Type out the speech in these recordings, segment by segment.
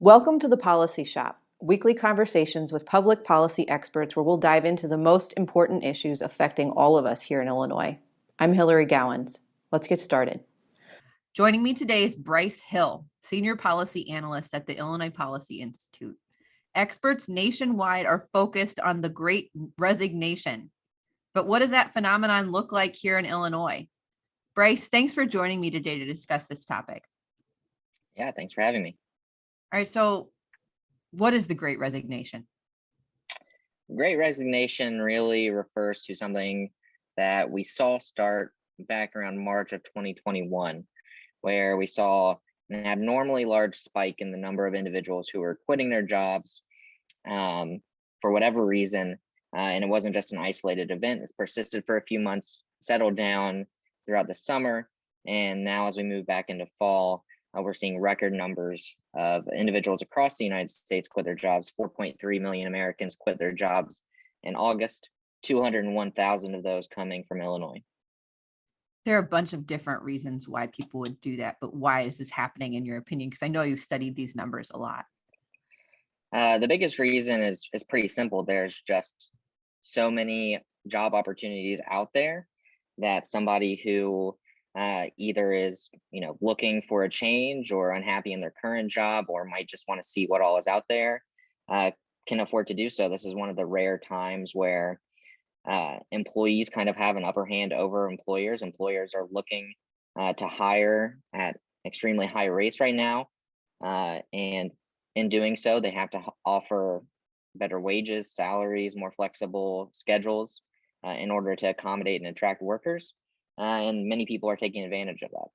Welcome to the Policy Shop, weekly conversations with public policy experts where we'll dive into the most important issues affecting all of us here in Illinois. I'm Hilary Gowins. Let's get started. Joining me today is Bryce Hill, Senior Policy Analyst at the Illinois Policy Institute. Experts nationwide are focused on the Great Resignation. But what does that phenomenon look like here in Illinois? Bryce, thanks for joining me today to discuss this topic. Yeah, thanks for having me. All right, so what is the Great Resignation? Great Resignation really refers to something that we saw start back around March of 2021, where we saw an abnormally large spike in the number of individuals who were quitting their jobs for whatever reason. And it wasn't just an isolated event. It's persisted for a few months, settled down throughout the summer. And now as we move back into fall, we're seeing record numbers of individuals across the United States quit their jobs. 4.3 million Americans quit their jobs in August, 201,000 of those coming from Illinois. There are a bunch of different reasons why people would do that, but why is this happening in your opinion? Because I know you've studied these numbers a lot. The biggest reason is pretty simple. There's just so many job opportunities out there that somebody who either is looking for a change or unhappy in their current job or might just want to see what all is out there can afford to do so. This is one of the rare times where employees kind of have an upper hand over employers. Employers are looking to hire at extremely high rates right now, and in doing so they have to offer better wages, salaries, more flexible schedules in order to accommodate and attract workers. And many people are taking advantage of that.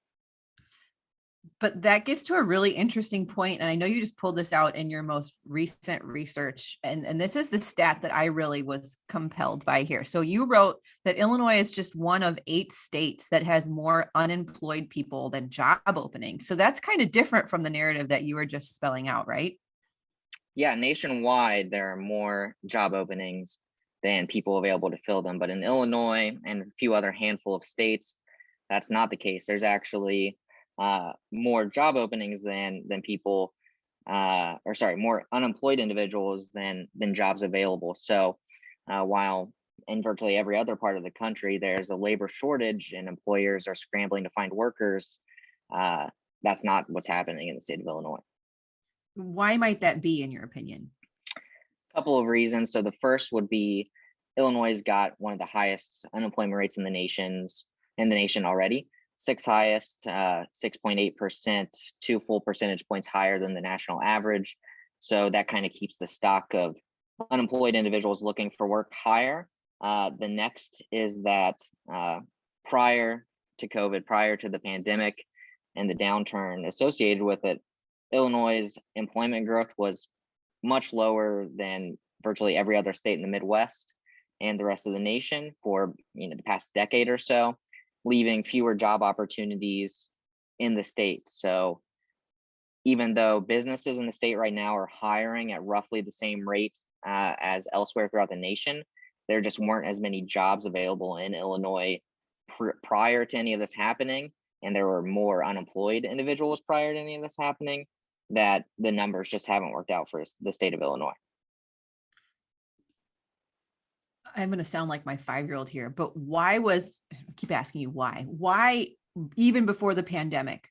But that gets to a really interesting point, and I know you just pulled this out in your most recent research, and this is the stat that I really was compelled by here. So you wrote that Illinois is just one of 8 states that has more unemployed people than job openings. So that's kind of different from the narrative that you were just spelling out, right? Yeah, nationwide, there are more job openings than people available to fill them. But in Illinois and a few other handful of states, that's not the case. There's actually more job openings than people, more unemployed individuals than jobs available. So while in virtually every other part of the country, there's a labor shortage and employers are scrambling to find workers, that's not what's happening in the state of Illinois. Why might that be, in your opinion? Couple of reasons. So the first would be Illinois has got one of the highest unemployment rates in the nation already. 6th highest, 6.8%, 2 full percentage points higher than the national average. So that kind of keeps the stock of unemployed individuals looking for work higher. The next is that prior to COVID, prior to the pandemic and the downturn associated with it, Illinois' employment growth was much lower than virtually every other state in the Midwest and the rest of the nation for the past decade or so, leaving fewer job opportunities in the state. So even though businesses in the state right now are hiring at roughly the same rate as elsewhere throughout the nation, there just weren't as many jobs available in Illinois prior to any of this happening. And there were more unemployed individuals prior to any of this happening, that the numbers just haven't worked out for the state of Illinois. I'm going to sound like my 5-year-old here, but I keep asking you why, even before the pandemic,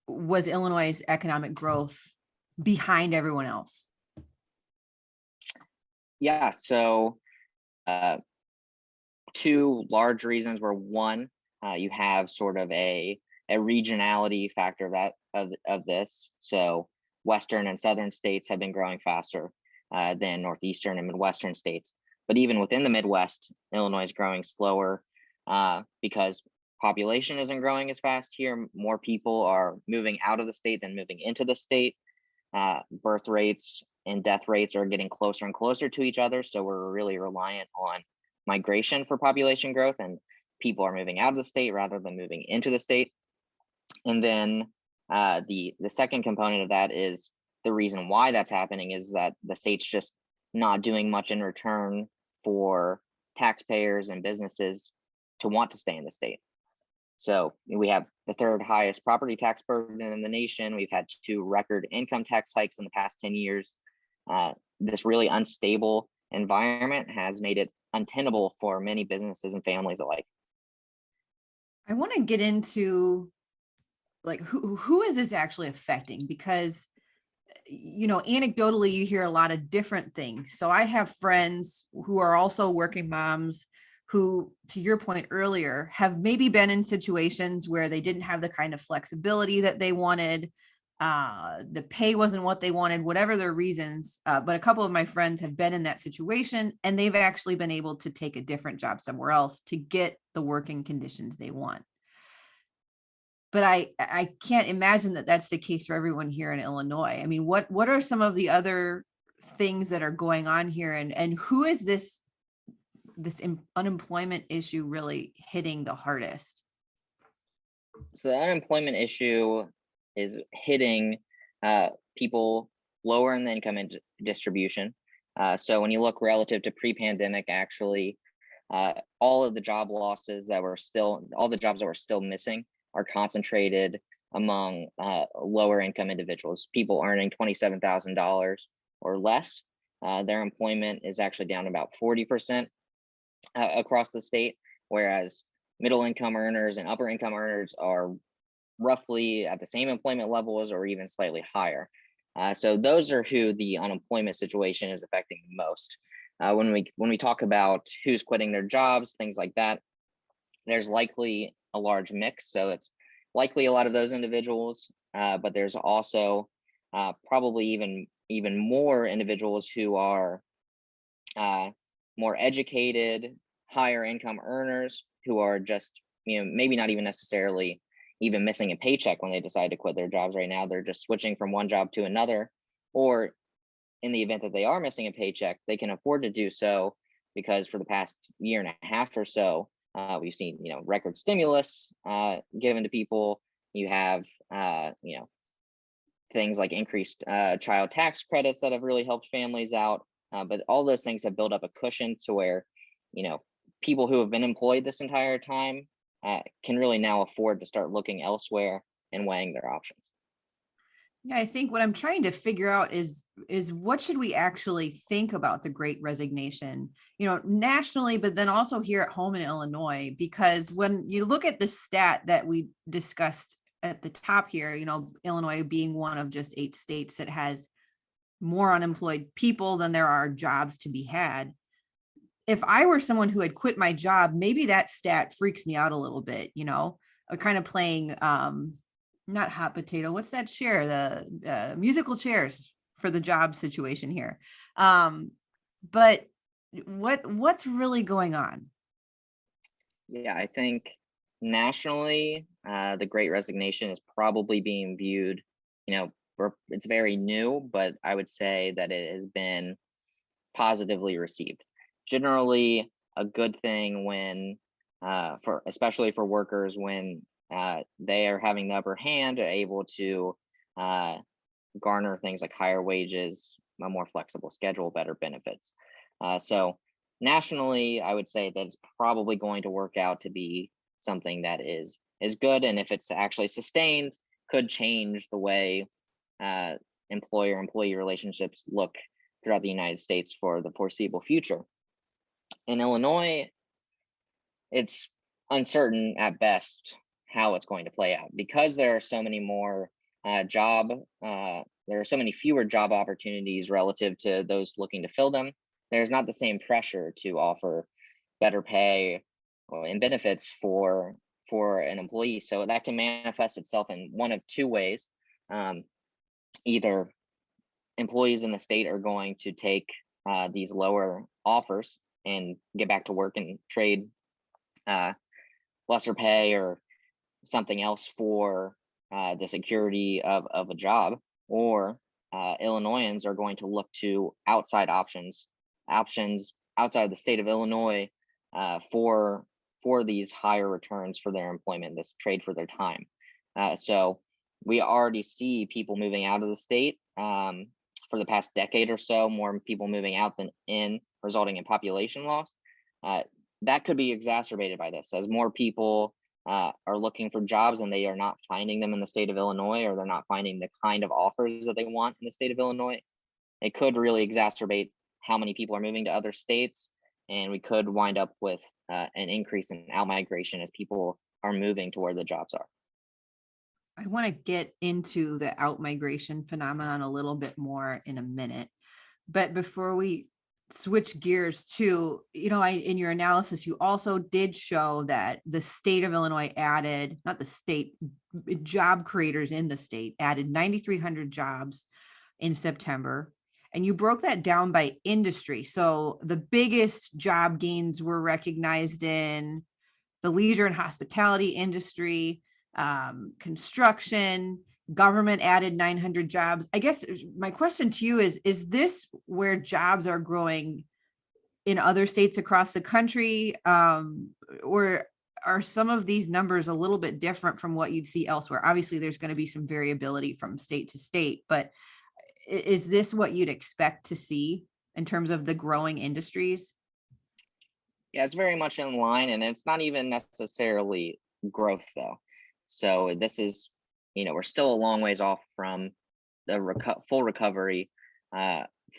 was Illinois' economic growth behind everyone else? Yeah, so 2 large reasons were, one, you have sort of a regionality factor of this. So Western and Southern states have been growing faster than Northeastern and Midwestern states. But even within the Midwest, Illinois is growing slower because population isn't growing as fast here. More people are moving out of the state than moving into the state. Birth rates and death rates are getting closer and closer to each other. So we're really reliant on migration for population growth, and people are moving out of the state rather than moving into the state. And then the second component of that is the reason why that's happening is that the state's just not doing much in return for taxpayers and businesses to want to stay in the state. So we have the third highest property tax burden in the nation. We've had 2 record income tax hikes in the past 10 years. This really unstable environment has made it untenable for many businesses and families alike. I want to get into like who is this actually affecting? Because anecdotally, you hear a lot of different things. So I have friends who are also working moms who, to your point earlier, have maybe been in situations where they didn't have the kind of flexibility that they wanted. The pay wasn't what they wanted, whatever their reasons. But a couple of my friends have been in that situation, and they've actually been able to take a different job somewhere else to get the working conditions they want. But I can't imagine that that's the case for everyone here in Illinois. I mean, what are some of the other things that are going on here, and who is this unemployment issue really hitting the hardest? So the unemployment issue is hitting people lower in the income distribution. So when you look relative to pre-pandemic, actually, all of the job losses that were still, all the jobs that were still missing are concentrated among lower income individuals, people earning $27,000 or less. Their employment is actually down about 40% across the state, whereas middle income earners and upper income earners are roughly at the same employment levels or even slightly higher. So those are who the unemployment situation is affecting the most. When we talk about who's quitting their jobs, things like that, there's likely a large mix. So it's likely a lot of those individuals, but there's also probably even more individuals who are more educated, higher income earners who are just, maybe not even necessarily even missing a paycheck when they decide to quit their jobs right now. They're just switching from one job to another, or in the event that they are missing a paycheck, they can afford to do so because for the past year and a half or so, we've seen, record stimulus given to people. You have, things like increased child tax credits that have really helped families out. But all those things have built up a cushion to where, people who have been employed this entire time can really now afford to start looking elsewhere and weighing their options. Yeah, I think what I'm trying to figure out is what should we actually think about the Great Resignation, nationally, but then also here at home in Illinois, because when you look at the stat that we discussed at the top here, Illinois being one of just 8 states that has more unemployed people than there are jobs to be had. If I were someone who had quit my job, maybe that stat freaks me out a little bit, kind of playing, not hot potato. What's that chair? The musical chairs for the job situation here. But what's really going on? Yeah, I think nationally, the Great Resignation is probably being viewed, it's very new, but I would say that it has been positively received. Generally, a good thing when, especially for workers, when they are having the upper hand, are able to garner things like higher wages, a more flexible schedule, better benefits. So nationally, I would say that it's probably going to work out to be something that is good, and if it's actually sustained, could change the way employer-employee relationships look throughout the United States for the foreseeable future. In Illinois, it's uncertain at best how it's going to play out because there are so many more there are so many fewer job opportunities relative to those looking to fill them. There's not the same pressure to offer better pay and benefits for an employee. So that can manifest itself in one of 2 ways. Either employees in the state are going to take these lower offers and get back to work and trade lesser pay or something else for the security of a job, or Illinoisans are going to look to outside options outside of the state of Illinois for these higher returns for their employment, this trade for their time. So we already see people moving out of the state for the past decade or so, more people moving out than in, resulting in population loss. That could be exacerbated by this as more people are looking for jobs and they are not finding them in the state of Illinois, or they're not finding the kind of offers that they want in the state of Illinois, it could really exacerbate how many people are moving to other states, and we could wind up with an increase in outmigration as people are moving to where the jobs are. I want to get into the outmigration phenomenon a little bit more in a minute. But before we switch gears to, in your analysis, you also did show that the state of Illinois added, not the state, job creators in the state added 9,300 jobs in September. And you broke that down by industry. So the biggest job gains were recognized in the leisure and hospitality industry, construction, government added 900 jobs. I guess my question to you is this where jobs are growing in other states across the country? Or are some of these numbers a little bit different from what you'd see elsewhere? Obviously, there's going to be some variability from state to state, but is this what you'd expect to see in terms of the growing industries? Yeah, it's very much in line, and it's not even necessarily growth though. So this is, we're still a long ways off from the full recovery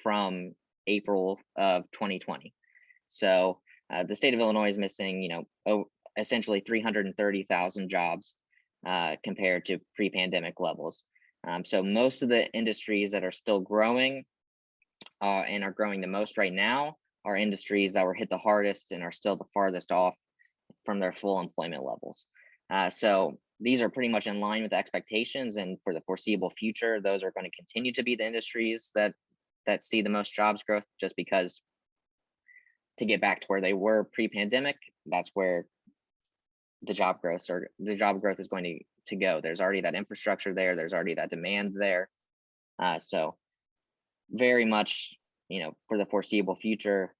from April of 2020. So the state of Illinois is missing, essentially 330,000 jobs compared to pre-pandemic levels. So most of the industries that are still growing and are growing the most right now are industries that were hit the hardest and are still the farthest off from their full employment levels. So these are pretty much in line with expectations, and for the foreseeable future, those are going to continue to be the industries that see the most jobs growth, just because to get back to where they were pre-pandemic, that's where the job growth is going to go. There's already that infrastructure there. There's already that demand there. So very much, for the foreseeable future,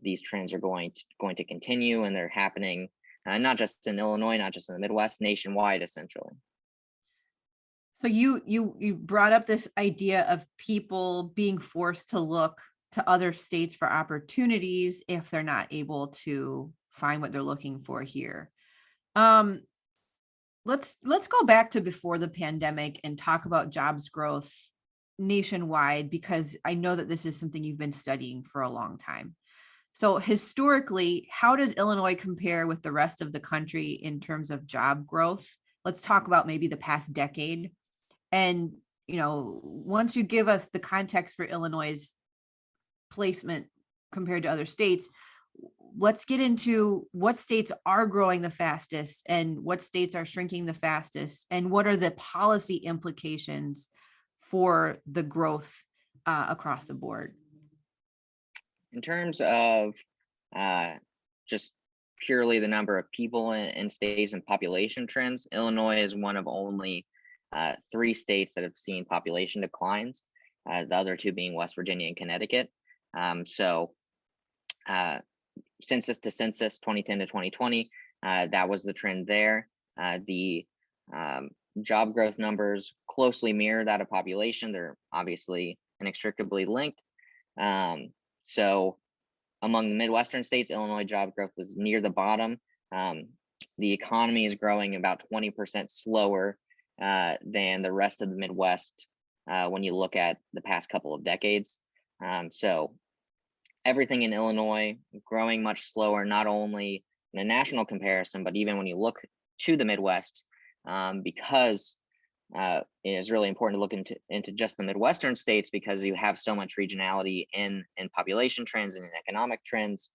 these trends are going to continue, and they're happening not just in Illinois, not just in the Midwest, nationwide, essentially. So you brought up this idea of people being forced to look to other states for opportunities if they're not able to find what they're looking for here. Let's go back to before the pandemic and talk about jobs growth nationwide, because I know that this is something you've been studying for a long time. So historically, how does Illinois compare with the rest of the country in terms of job growth? Let's talk about maybe the past decade. And, once you give us the context for Illinois' placement compared to other states, let's get into what states are growing the fastest and what states are shrinking the fastest, and what are the policy implications for the growth across the board. In terms of just purely the number of people in states and population trends, Illinois is one of only 3 states that have seen population declines, the other 2 being West Virginia and Connecticut. So census to census, 2010 to 2020, that was the trend there. The job growth numbers closely mirror that of population. They're obviously inextricably linked. So among the Midwestern states, Illinois job growth was near the bottom. The economy is growing about 20% slower than the rest of the Midwest when you look at the past couple of decades. So everything in Illinois growing much slower, not only in a national comparison, but even when you look to the Midwest, because it is really important to look into just the Midwestern states, because you have so much regionality in population trends and in economic trends.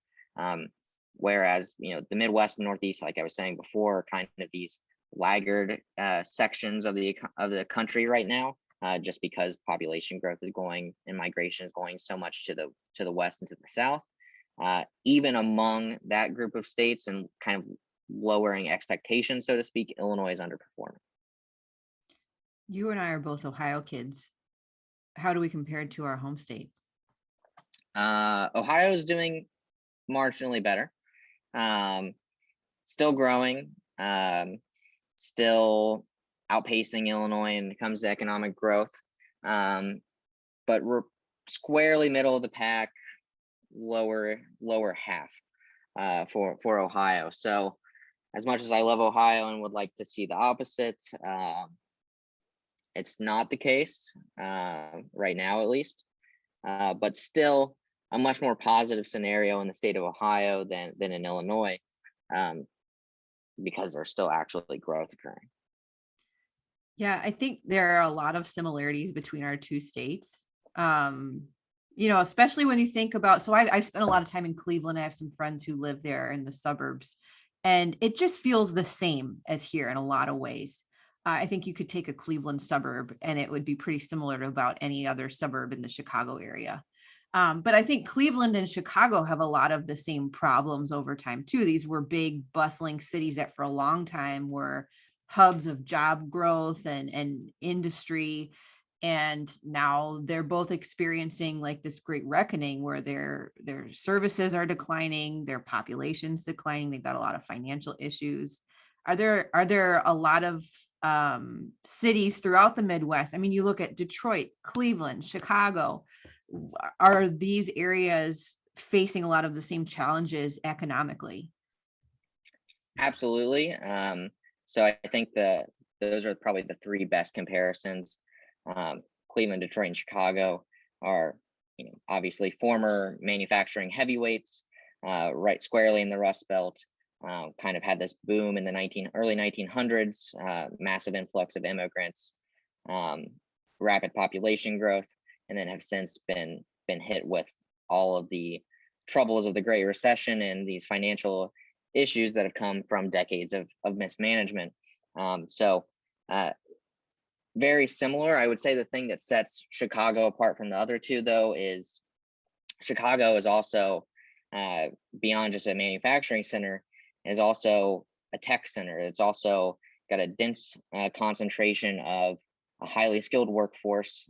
Whereas, the Midwest and Northeast, like I was saying before, are kind of these laggard sections of the country right now, just because population growth is going and migration is going so much to the west and to the south. Even among that group of states and kind of lowering expectations, so to speak, Illinois is underperforming. You and I are both Ohio kids. How do we compare to our home state? Ohio is doing marginally better. Still growing, still outpacing Illinois when it comes to economic growth. But we're squarely middle of the pack, lower half for Ohio. So as much as I love Ohio and would like to see the opposite, it's not the case right now, at least. But still, a much more positive scenario in the state of Ohio than in Illinois, because there's still actually growth occurring. Yeah, I think there are a lot of similarities between our two states. Especially when you think about, so I've spent a lot of time in Cleveland. I have some friends who live there in the suburbs, and it just feels the same as here in a lot of ways. I think you could take a Cleveland suburb and it would be pretty similar to about any other suburb in the Chicago area. But I think Cleveland and Chicago have a lot of the same problems over time too. These were big, bustling cities that for a long time were hubs of job growth and industry. And now they're both experiencing like this great reckoning where their services are declining, their population's declining, they've got a lot of financial issues. Are there a lot of cities throughout the Midwest? I mean, you look at Detroit, Cleveland, Chicago. Are these areas facing a lot of the same challenges economically? Absolutely. So I think that those are probably the three best comparisons. Cleveland, Detroit, and Chicago are, obviously former manufacturing heavyweights, right squarely in the Rust Belt. Kind of had this boom in the early 1900s, massive influx of immigrants, rapid population growth, and then have since been hit with all of the troubles of the Great Recession and these financial issues that have come from decades of mismanagement. So very similar. I would say the thing that sets Chicago apart from the other two, though, is Chicago is also, beyond just a manufacturing center, is also a tech center. It's also got a dense concentration of a highly skilled workforce.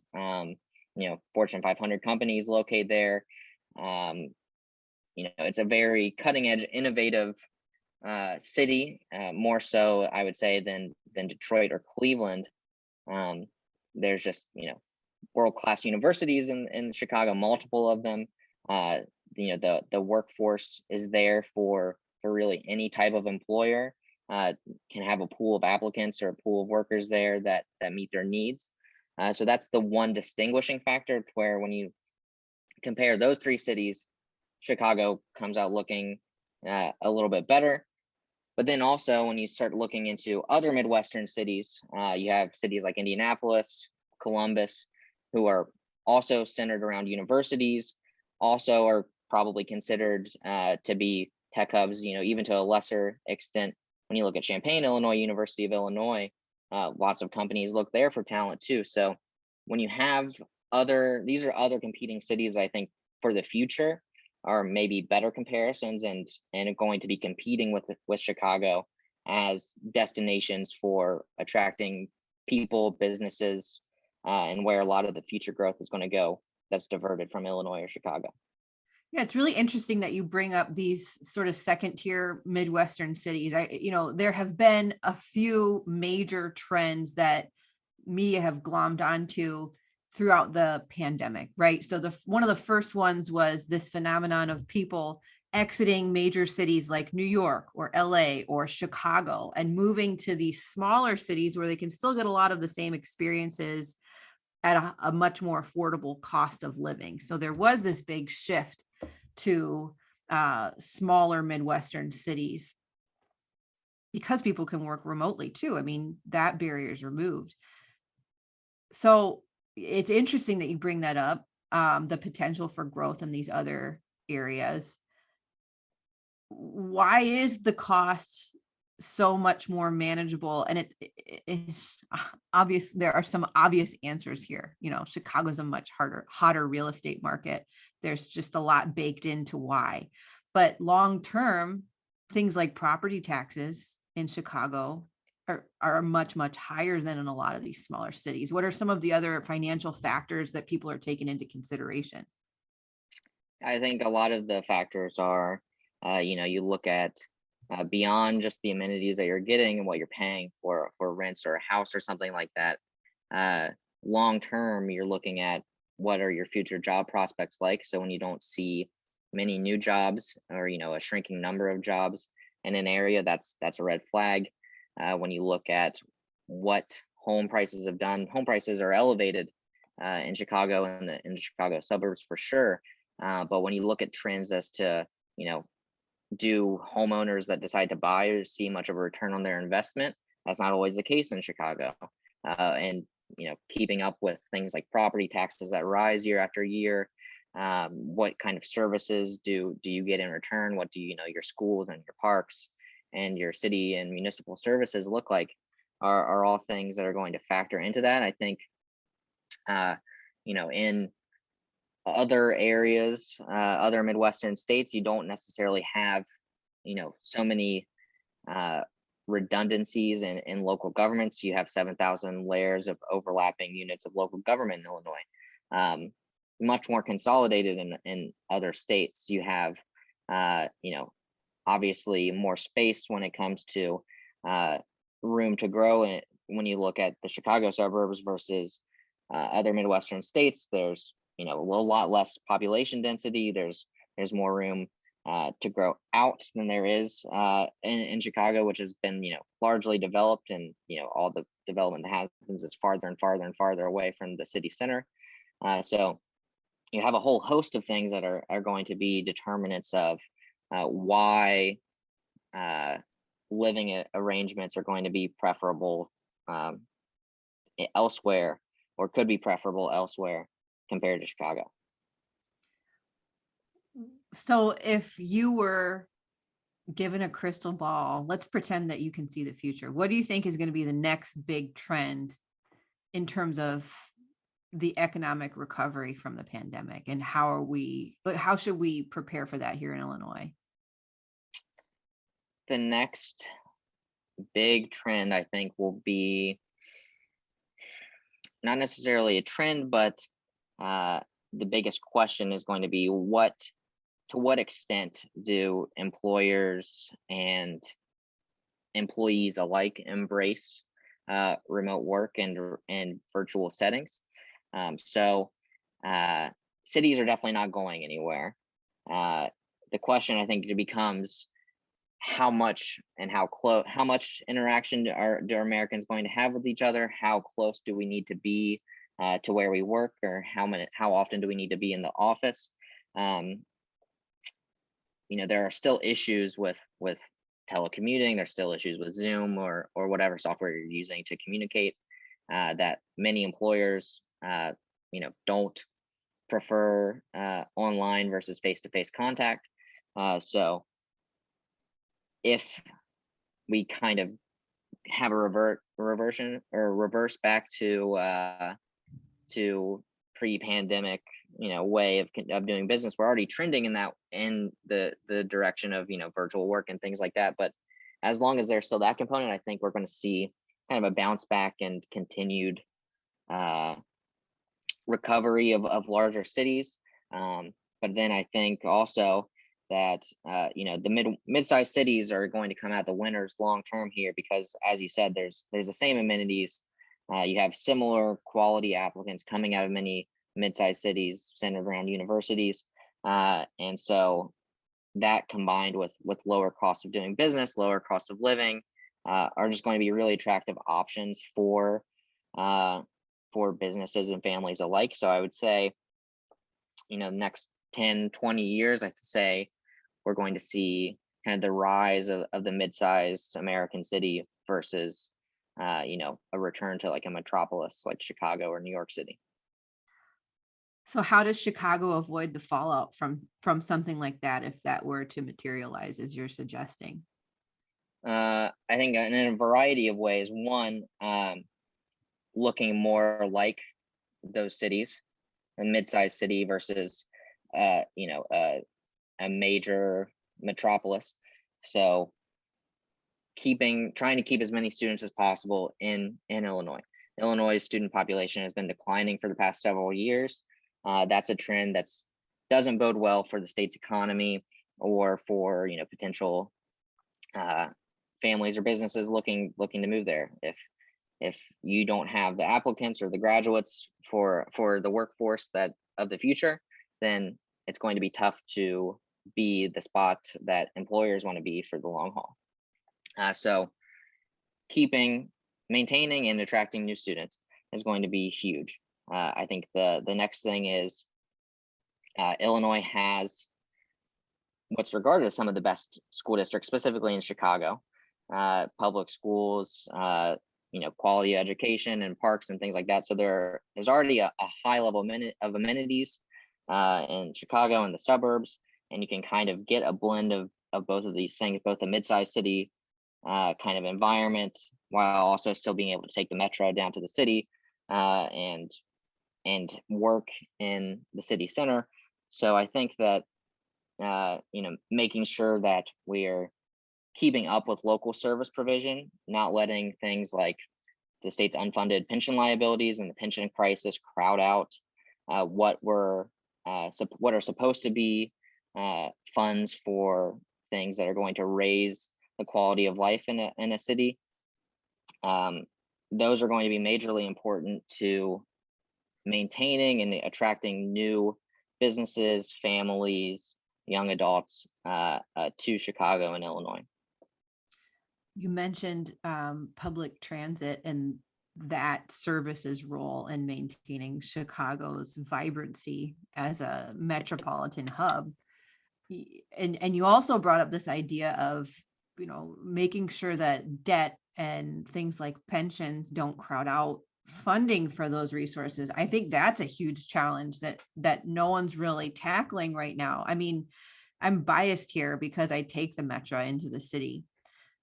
Fortune 500 companies located there. It's a very cutting edge, innovative city, more so I would say than Detroit or Cleveland. There's just world class universities in Chicago, multiple of them. The workforce is there for really any type of employer. Can have a pool of applicants or a pool of workers there that meet their needs. So that's the one distinguishing factor, where when you compare those three cities, Chicago comes out looking a little bit better. But then also when you start looking into other Midwestern cities, you have cities like Indianapolis, Columbus, who are also centered around universities, also are probably considered to be tech hubs, even to a lesser extent. When you look at Champaign, Illinois, University of Illinois, lots of companies look there for talent too. So when you have these are other competing cities, I think for the future are maybe better comparisons and going to be competing with Chicago as destinations for attracting people, businesses, and where a lot of the future growth is going to go that's diverted from Illinois or Chicago. Yeah, it's really interesting that you bring up these sort of second tier Midwestern cities. There have been a few major trends that media have glommed onto throughout the pandemic, right? So one of the first ones was this phenomenon of people exiting major cities like New York or LA or Chicago and moving to these smaller cities where they can still get a lot of the same experiences at a much more affordable cost of living. So there was this big shift to smaller Midwestern cities because people can work remotely too. I mean, that barrier is removed. So it's interesting that you bring that up, the potential for growth in these other areas. Why is the cost so much more manageable? And it's obvious. There are some obvious answers here. Chicago's a much hotter real estate market. There's just a lot baked into why. But long term, things like property taxes in Chicago are much, much higher than in a lot of these smaller cities. What are some of the other financial factors that people are taking into consideration? I think a lot of the factors are, you look at beyond just the amenities that you're getting and what you're paying for rents or a house or something like that. Long term, you're looking at what are your future job prospects like. So when you don't see many new jobs or a shrinking number of jobs, in an area, that's a red flag. When you look at what home prices have done, home prices are elevated in Chicago and in the Chicago suburbs for sure. But when you look at trends as to, do homeowners that decide to buy see much of a return on their investment, that's not always the case in Chicago. And keeping up with things like property taxes that rise year after year, what kind of services do you get in return? What do your schools and your parks and your city and municipal services look like are all things that are going to factor into that. I think in other areas, other Midwestern states, you don't necessarily have so many redundancies in local governments. You have 7,000 layers of overlapping units of local government in Illinois. Much more consolidated in other states. You have obviously more space when it comes to room to grow. And when you look at the Chicago suburbs versus other Midwestern states, there's a lot less population density. There's more room to grow out than there is in Chicago, which has been largely developed, and all the development that happens is farther and farther and farther away from the city center. So you have a whole host of things that are going to be determinants of why living arrangements are going to be preferable elsewhere, or could be preferable elsewhere compared to Chicago. So if you were given a crystal ball, let's pretend that you can see the future. What do you think is going to be the next big trend in terms of the economic recovery from the pandemic, and how should we prepare for that here in Illinois? The next big trend, I think, will be not necessarily a trend, but the biggest question is going to be to what extent do employers and employees alike embrace remote work and virtual settings. So cities are definitely not going anywhere. The question, I think, it becomes how much and how much interaction do Americans going to have with each other? How close do we need to be to where we work, or how often do we need to be in the office? There are still issues with telecommuting. There's still issues with Zoom or whatever software you're using to communicate that many employers don't prefer online versus face-to-face contact. So if we kind of have a reverse back to pre-pandemic way of doing business, we're already trending in the direction of virtual work and things like that. But as long as there's still that component, I think we're going to see kind of a bounce back and continued recovery of larger cities. But then I think also that the mid-sized cities are going to come out the winners long term here, because, as you said, there's the same amenities. You have similar quality applicants coming out of many mid-sized cities centered around universities, and so that, combined with lower cost of doing business, lower cost of living, are just going to be really attractive options for businesses and families alike. So I would say, the next 10, 20 years, I'd say we're going to see kind of the rise of the mid-sized American city versus a return to like a metropolis like Chicago or New York City. So how does Chicago avoid the fallout from something like that, if that were to materialize as you're suggesting? I think in a variety of ways. One, looking more like those cities, a mid-sized city versus a major metropolis. So trying to keep as many students as possible in Illinois. Illinois' student population has been declining for the past several years. That's a trend that doesn't bode well for the state's economy or for potential families or businesses looking to move there. If you don't have the applicants or the graduates for the workforce that of the future, then it's going to be tough to be the spot that employers want to be for the long haul. So maintaining and attracting new students is going to be huge. I think the next thing is Illinois has what's regarded as some of the best school districts, specifically in Chicago. Public schools, quality education and parks and things like that. So there's already a high level of amenities in Chicago and the suburbs, and you can kind of get a blend of both of these things, both a mid-sized city kind of environment, while also still being able to take the metro down to the city and work in the city center. So I think that making sure that we're keeping up with local service provision, not letting things like the state's unfunded pension liabilities and the pension crisis crowd out what are supposed to be funds for things that are going to raise the quality of life in a city. Those are going to be majorly important to maintaining and attracting new businesses, families, young adults to Chicago and Illinois. You mentioned public transit and that service's role in maintaining Chicago's vibrancy as a metropolitan hub. And you also brought up this idea of, making sure that debt and things like pensions don't crowd out funding for those resources. I think that's a huge challenge that no one's really tackling right now. I mean, I'm biased here because I take the metro into the city.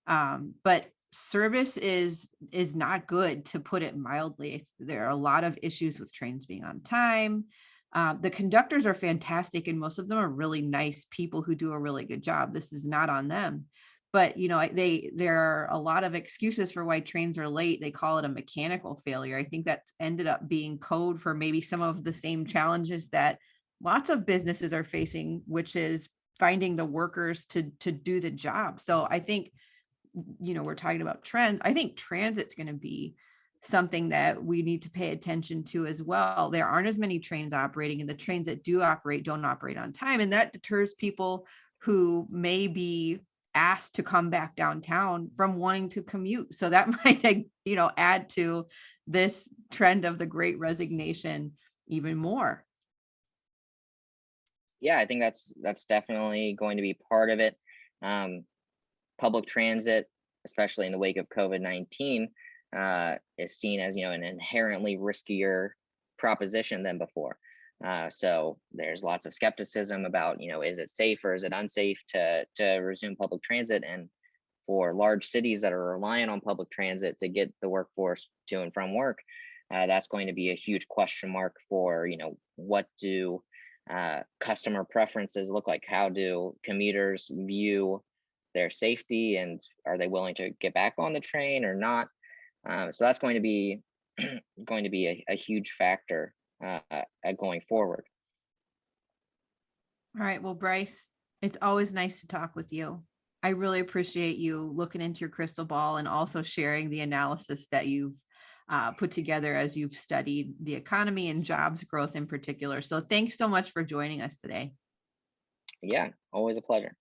But service is not good, to put it mildly. There are a lot of issues with trains being on time. The conductors are fantastic, and most of them are really nice people who do a really good job. This is not on them. But, there are a lot of excuses for why trains are late. They call it a mechanical failure. I think that ended up being code for maybe some of the same challenges that lots of businesses are facing, which is finding the workers to do the job. So I think, we're talking about trends. I think transit's going to be something that we need to pay attention to as well. There aren't as many trains operating, and the trains that do operate don't operate on time. And that deters people who may be asked to come back downtown from wanting to commute. So that might, add to this trend of the Great Resignation even more. Yeah, I think that's definitely going to be part of it. Public transit, especially in the wake of COVID-19, is seen as an inherently riskier proposition than before. So there's lots of skepticism about is it safe or is it unsafe to resume public transit, and for large cities that are reliant on public transit to get the workforce to and from work, that's going to be a huge question mark for what do customer preferences look like? How do commuters view their safety, and are they willing to get back on the train or not? So that's going to be a huge factor going forward. All right. Well, Bryce, it's always nice to talk with you. I really appreciate you looking into your crystal ball and also sharing the analysis that you've put together as you've studied the economy and jobs growth in particular. So thanks so much for joining us today. Yeah, always a pleasure.